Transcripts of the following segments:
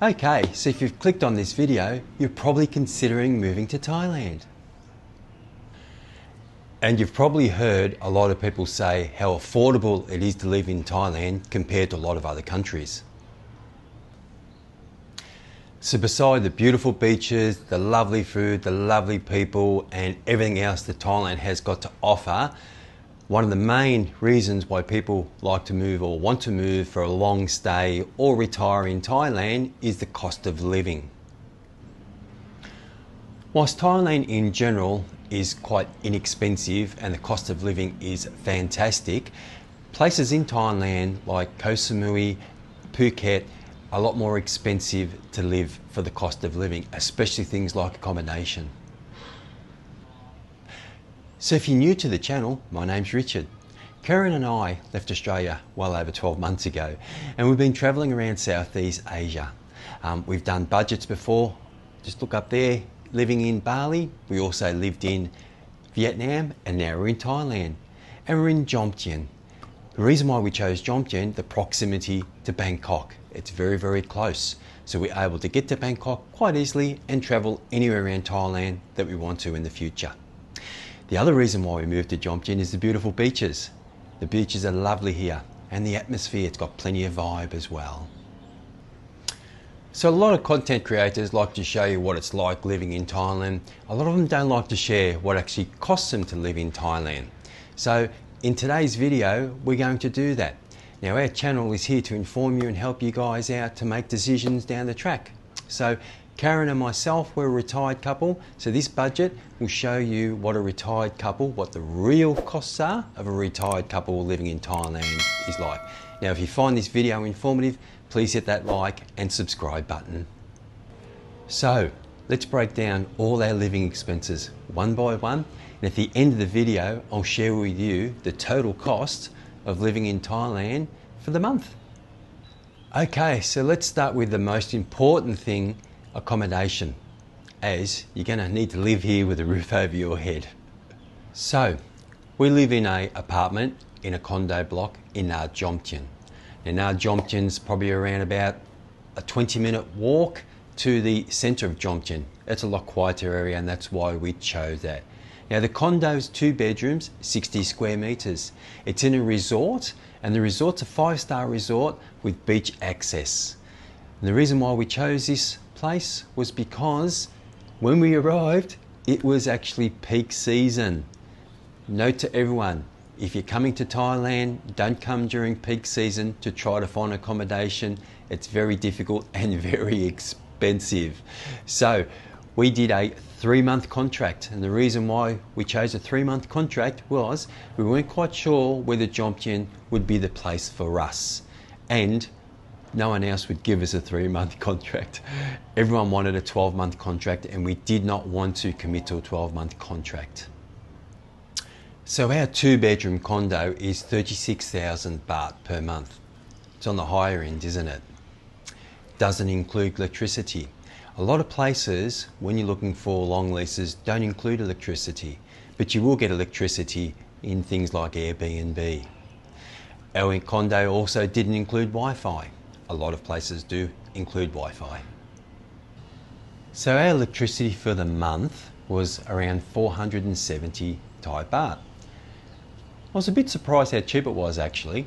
Okay, so if you've clicked on this video, you're probably considering moving to Thailand. And you've probably heard a lot of people say how affordable it is to live in Thailand compared to a lot of other countries. So beside the beautiful beaches, the lovely food, the lovely people and everything else that Thailand has got to offer, one of the main reasons why people like to move or want to move for a long stay or retire in Thailand is the cost of living. Whilst Thailand in general is quite inexpensive and the cost of living is fantastic, places in Thailand like Koh Samui, Phuket, are a lot more expensive to live for the cost of living, especially things like accommodation. So if you're new to the channel, my name's Richard. Karen and I left Australia well over 12 months ago and we've been travelling around Southeast Asia. We've done budgets before, just look up there, living in Bali. We also lived in Vietnam and now we're in Thailand and we're in Jomtien. The reason why we chose Jomtien, the proximity to Bangkok. It's very, very close. So we're able to get to Bangkok quite easily and travel anywhere around Thailand that we want to in the future. The other reason why we moved to Jomtien is the beautiful beaches. The beaches are lovely here and the atmosphere, it's got plenty of vibe as well. So a lot of content creators like to show you what it's like living in Thailand. A lot of them don't like to share what actually costs them to live in Thailand. So in today's video, we're going to do that. Now our channel is here to inform you and help you guys out to make decisions down the track. So Karen and myself, we're a retired couple. So this budget will show you what a retired couple, what the real costs are of a retired couple living in Thailand is like. Now if you find this video informative, please hit that like and subscribe button. So let's break down all our living expenses one by one. And at the end of the video, I'll share with you the total cost of living in Thailand for the month. Okay, so let's start with the most important thing, accommodation, as you're going to need to live here with a roof over your head. So we live in an apartment in a condo block in Jomtien. Now Jomtien's probably around about a 20-minute walk to the centre of Jomtien. It's a lot quieter area and that's why we chose that. Now the condo's 2 bedrooms, 60 square metres. It's in a resort and the resort's a 5-star resort with beach access. And the reason why we chose this place was because when we arrived, it was actually peak season. Note to everyone, if you're coming to Thailand, don't come during peak season to try to find accommodation. It's very difficult and very expensive. So we did a 3-month contract, and the reason why we chose a 3-month contract was we weren't quite sure whether Jomtien would be the place for us, and no one else would give us a 3-month contract. Everyone wanted a 12-month contract and we did not want to commit to a 12-month contract. So our 2-bedroom condo is 36,000 baht per month. It's on the higher end, isn't it? Doesn't include electricity. A lot of places, when you're looking for long leases, don't include electricity, but you will get electricity in things like Airbnb. Our condo also didn't include Wi-Fi. A lot of places do include Wi-Fi. So our electricity for the month was around 470 Thai baht. I was a bit surprised how cheap it was actually,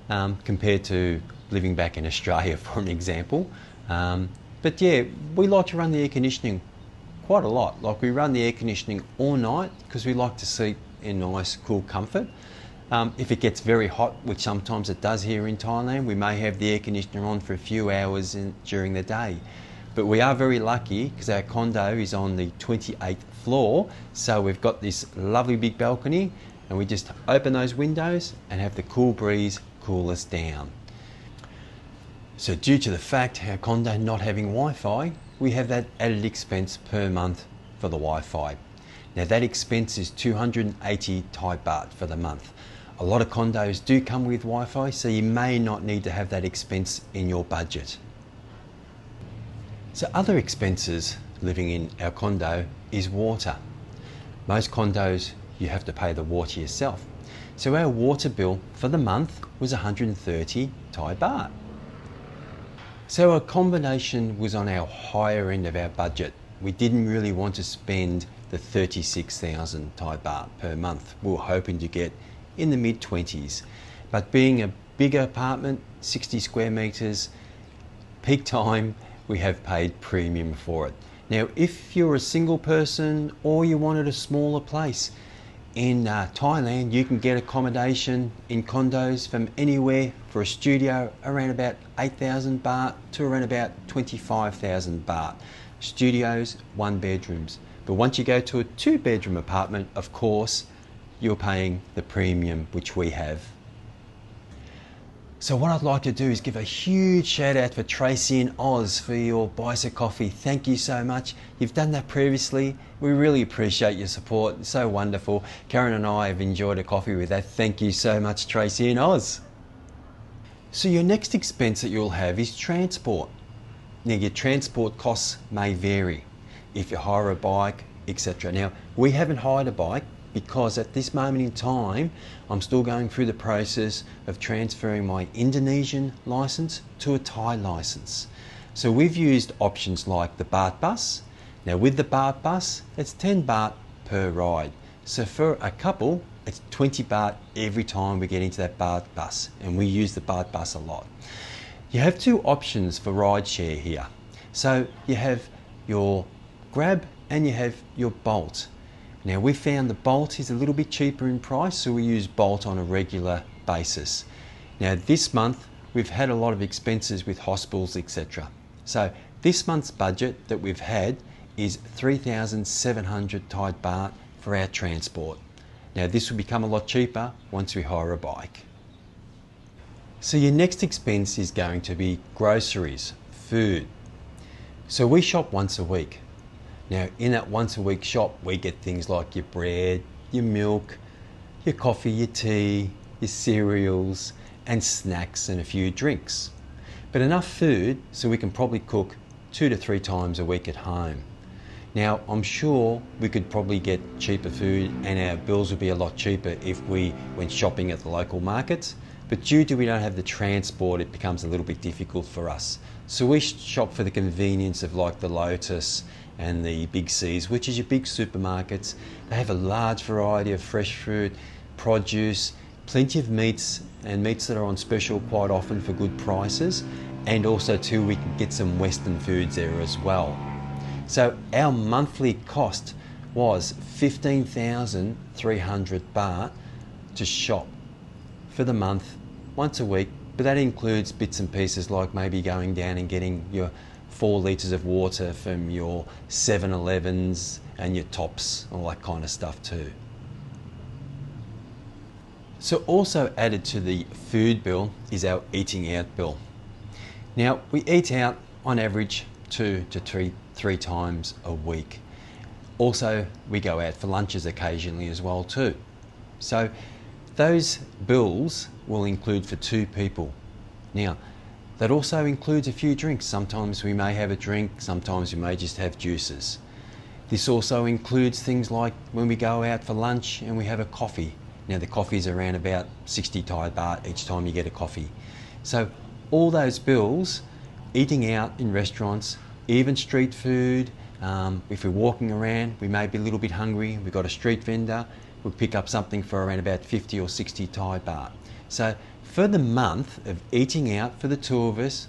compared to living back in Australia for an example. But yeah, we like to run the air conditioning quite a lot. Like we run the air conditioning all night because we like to sleep in nice cool comfort. If it gets very hot, which sometimes it does here in Thailand, we may have the air conditioner on for a few hours during the day. But we are very lucky because our condo is on the 28th floor. So we've got this lovely big balcony and we just open those windows and have the cool breeze cool us down. So due to the fact our condo not having Wi-Fi, we have that added expense per month for the Wi-Fi. Now that expense is 280 Thai baht for the month. A lot of condos do come with Wi-Fi, so you may not need to have that expense in your budget. So other expenses living in our condo is water. Most condos you have to pay the water yourself. So our water bill for the month was 130 Thai baht. So accommodation was on our higher end of our budget. We didn't really want to spend the 36,000 Thai baht per month. We were hoping to get in the mid-20s. But being a bigger apartment, 60 square metres, peak time, we have paid premium for it. Now, if you're a single person or you wanted a smaller place, in Thailand, you can get accommodation in condos from anywhere for a studio around about 8,000 baht to around about 25,000 baht. Studios, 1 bedrooms. But once you go to a 2-bedroom apartment, of course, you're paying the premium which we have. So what I'd like to do is give a huge shout out for Tracy in Oz for your Buy Us a Coffee. Thank you so much. You've done that previously. We really appreciate your support. It's so wonderful. Karen and I have enjoyed a coffee with that. Thank you so much, Tracy in Oz. So your next expense that you'll have is transport. Now your transport costs may vary if you hire a bike, etc. Now we haven't hired a bike because at this moment in time I'm still going through the process of transferring my Indonesian license to a Thai license. So we've used options like the Baht bus. Now with the Baht bus, it's 10 baht per ride. So for a couple, it's 20 baht every time we get into that Baht bus, and we use the Baht bus a lot. You have 2 options for ride share here. So you have your Grab and you have your Bolt. Now we found the Bolt is a little bit cheaper in price, so we use Bolt on a regular basis. Now this month we've had a lot of expenses with hospitals, etc. So this month's budget that we've had is 3,700 Thai baht for our transport. Now this will become a lot cheaper once we hire a bike. So your next expense is going to be groceries, food. So we shop once a week. Now in that once a week shop we get things like your bread, your milk, your coffee, your tea, your cereals and snacks and a few drinks. But enough food so we can probably cook 2 to 3 times a week at home. Now I'm sure we could probably get cheaper food and our bills would be a lot cheaper if we went shopping at the local markets, but due to we don't have the transport it becomes a little bit difficult for us. So we shop for the convenience of like the Lotus and the Big C's, which is your big supermarkets. They have a large variety of fresh fruit, produce, plenty of meats and meats that are on special quite often for good prices, and also too we can get some Western foods there as well. So our monthly cost was 15,300 baht to shop for the month, once a week, but that includes bits and pieces like maybe going down and getting your 4 litres of water from your 7-Elevens and your Tops, all that kind of stuff too. So also added to the food bill is our eating out bill. Now we eat out on average 2 to 3 times a week. Also we go out for lunches occasionally as well too. So those bills will include for 2 people. Now that also includes a few drinks. Sometimes we may have a drink, sometimes we may just have juices. This also includes things like when we go out for lunch and we have a coffee. Now the coffee is around about 60 Thai baht each time you get a coffee. So all those bills, eating out in restaurants, even street food, if we're walking around, we may be a little bit hungry, we've got a street vendor, we'll pick up something for around about 50 or 60 Thai baht. So for the month of eating out for the 2 of us,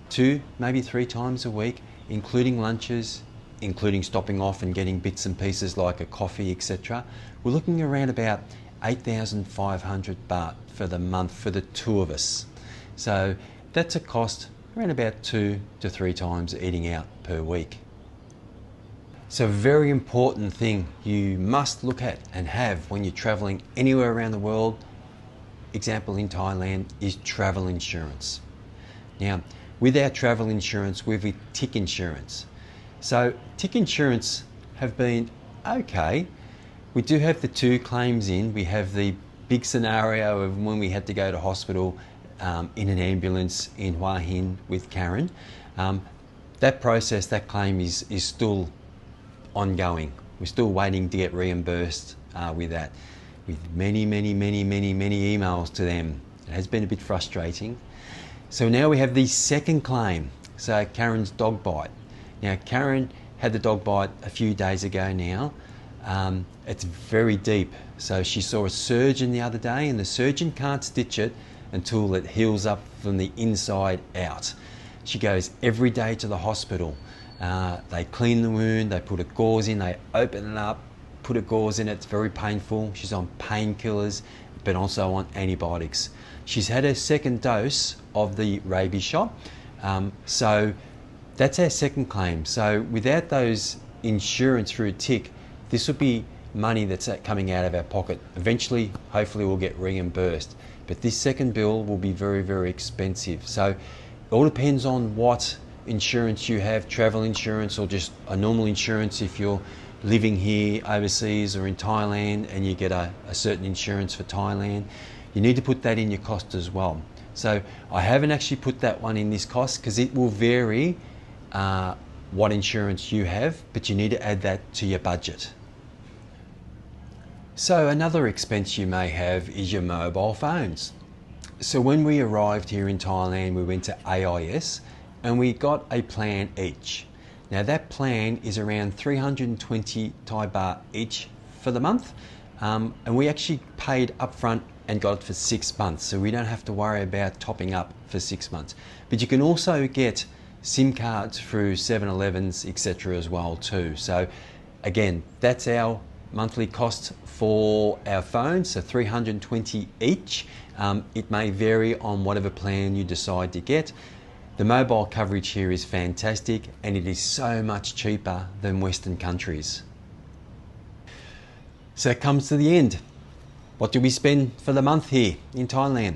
2, maybe 3 times a week, including lunches, including stopping off and getting bits and pieces like a coffee, etc., we're looking around about 8,500 baht for the month for the 2 of us. So that's a cost around about 2 to 3 times eating out per week. So a very important thing you must look at and have when you're traveling anywhere around the world, example in Thailand, is travel insurance. Now with our travel insurance we've with tick insurance. So tick insurance have been okay. We do have the 2 claims in. We have the big scenario of when we had to go to hospital in an ambulance in Hua Hin with Karen. That process, that claim is still ongoing. We're still waiting to get reimbursed with that, with many emails to them. It has been a bit frustrating. So now we have the second claim. So Karen's dog bite. Now Karen had the dog bite a few days ago now. It's very deep. So she saw a surgeon the other day, and the surgeon can't stitch it until it heals up from the inside out. She goes every day to the hospital. They clean the wound, they put a gauze in, they open it up, put a gauze in it. It's very painful. She's on painkillers, but also on antibiotics. She's had her second dose of the rabies shot. So that's our second claim. So without those insurance through TIC, this would be money that's coming out of our pocket. Eventually, hopefully we'll get reimbursed. But this second bill will be very, very expensive. So it all depends on what insurance you have, travel insurance or just a normal insurance. If you're living here overseas or in Thailand and you get a certain insurance for Thailand, you need to put that in your cost as well. So I haven't actually put that one in this cost because it will vary what insurance you have, but you need to add that to your budget. So another expense you may have is your mobile phones. So when we arrived here in Thailand, we went to AIS and we got a plan each. Now that plan is around 320 Thai baht each for the month, and we actually paid upfront and got it for 6 months, so we don't have to worry about topping up for 6 months. But you can also get SIM cards through 7-Elevens, etc. as well too. So again, that's our monthly cost for our phones, so 320 each. It may vary on whatever plan you decide to get. The mobile coverage here is fantastic and it is so much cheaper than Western countries. So it comes to the end. What do we spend for the month here in Thailand?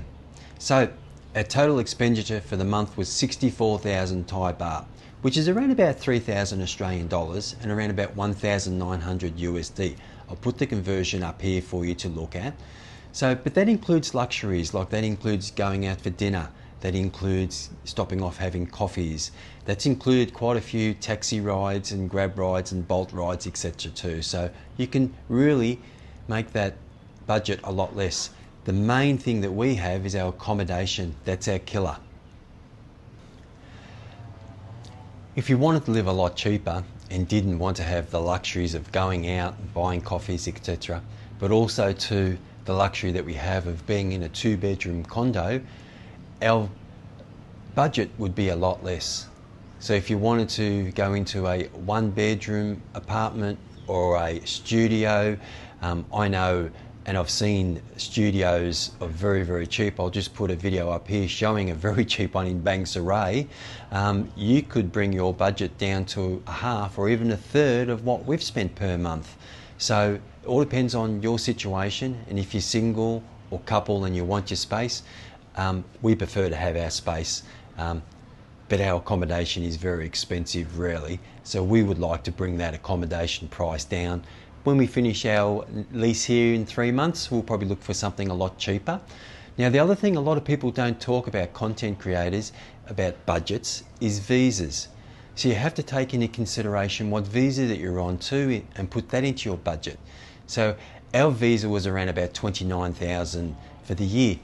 So our total expenditure for the month was 64,000 Thai baht, which is around about 3,000 Australian dollars and around about 1,900 USD. I'll put the conversion up here for you to look at. So, but that includes luxuries, like that includes going out for dinner, that includes stopping off having coffees. That's included quite a few taxi rides and grab rides and Bolt rides, etc. too. So you can really make that budget a lot less. The main thing that we have is our accommodation. That's our killer. If you wanted to live a lot cheaper and didn't want to have the luxuries of going out and buying coffees, etc., but also to the luxury that we have of being in a 2-bedroom condo, our budget would be a lot less. So if you wanted to go into a 1-bedroom apartment or a studio, I know and I've seen studios are very, very cheap. I'll just put a video up here showing a very cheap one in Bang Sarai. You could bring your budget down to a half or even a third of what we've spent per month. So it all depends on your situation, and if you're single or couple and you want your space, we prefer to have our space, but our accommodation is very expensive rarely, so we would like to bring that accommodation price down. When we finish our lease here in 3 months, we'll probably look for something a lot cheaper. Now the other thing a lot of people don't talk about, content creators, about budgets, is visas. So you have to take into consideration what visa that you're on too and put that into your budget. So our visa was around about 29,000 for the year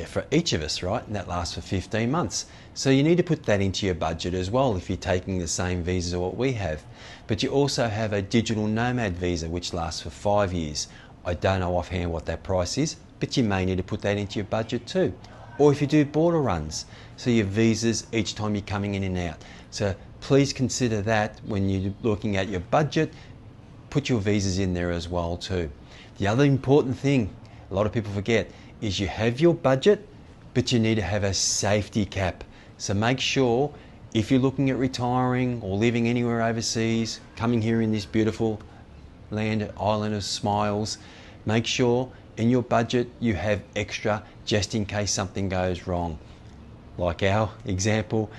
for each of us, right? And that lasts for 15 months. So you need to put that into your budget as well if you're taking the same visa as what we have. But you also have a digital nomad visa which lasts for 5 years. I don't know offhand what that price is, but you may need to put that into your budget too. Or if you do border runs, so your visas each time you're coming in and out. So please consider that when you're looking at your budget, put your visas in there as well too. The other important thing a lot of people forget is you have your budget, but you need to have a safety cap. So make sure if you're looking at retiring or living anywhere overseas, coming here in this beautiful land, island of smiles, make sure in your budget you have extra just in case something goes wrong. Like our example,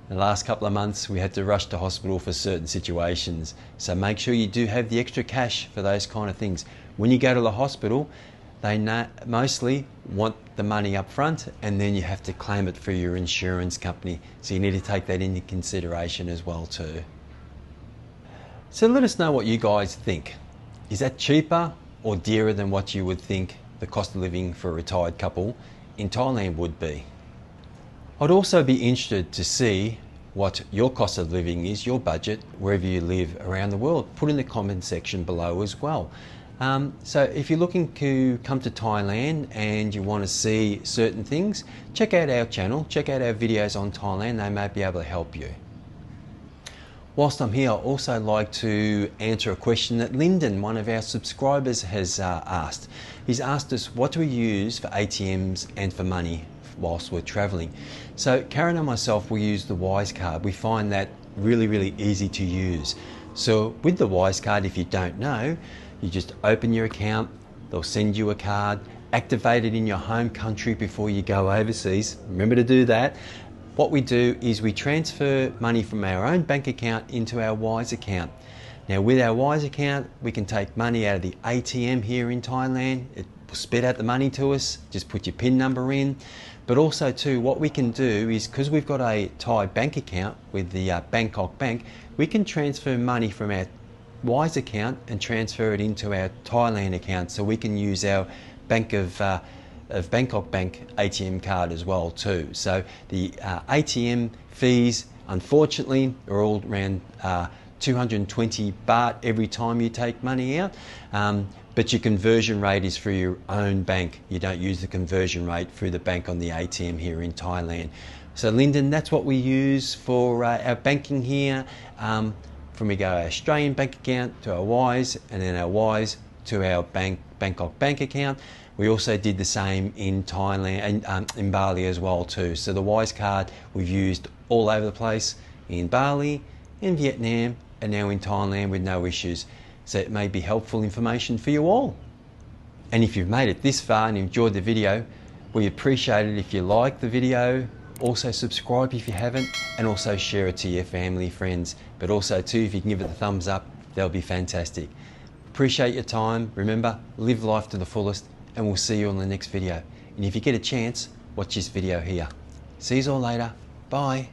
the last couple of months we had to rush to hospital for certain situations. So make sure you do have the extra cash for those kind of things. When you go to the hospital, they mostly want the money up front and then you have to claim it for your insurance company. So you need to take that into consideration as well too. So let us know what you guys think. Is that cheaper or dearer than what you would think the cost of living for a retired couple in Thailand would be? I'd also be interested to see what your cost of living is, your budget, wherever you live around the world. Put in the comment section below as well. So if you're looking to come to Thailand and you want to see certain things, check out our channel, check out our videos on Thailand. They may be able to help you. Whilst I'm here, I'd also like to answer a question that Lyndon, one of our subscribers, has asked. He's asked us, what do we use for ATMs and for money whilst we're travelling? So Karen and myself, we use the Wise card. We find that really easy to use. So with the Wise card, if you don't know, you just open your account, they'll send you a card, activate it in your home country before you go overseas. Remember to do that. What we do is we transfer money from our own bank account into our Wise account. Now with our Wise account, we can take money out of the ATM here in Thailand. It will spit out the money to us. Just put your PIN number in. But also too, what we can do is, because we've got a Thai bank account with the Bangkok Bank, we can transfer money from our Wise account and transfer it into our Thailand account, so we can use our Bank of Bangkok Bank ATM card as well too. So the ATM fees, unfortunately, are all around 220 baht every time you take money out, but your conversion rate is through your own bank. You don't use the conversion rate through the bank on the ATM here in Thailand. So Lyndon, that's what we use for our banking here. From we go our Australian bank account to our Wise, and then our Wise to our Bangkok Bank account. We also did the same in Thailand and in Bali as well too. So the Wise card we've used all over the place, in Bali, in Vietnam, and now in Thailand with no issues. So it may be helpful information for you all. And if you've made it this far and enjoyed the video, we appreciate it if you like the video. Also subscribe if you haven't, and also share it to your family, friends. But also too, if you can give it the thumbs up, that'll be fantastic. Appreciate your time. Remember, live life to the fullest, and we'll see you on the next video. And if you get a chance, watch this video here. See you all later. Bye.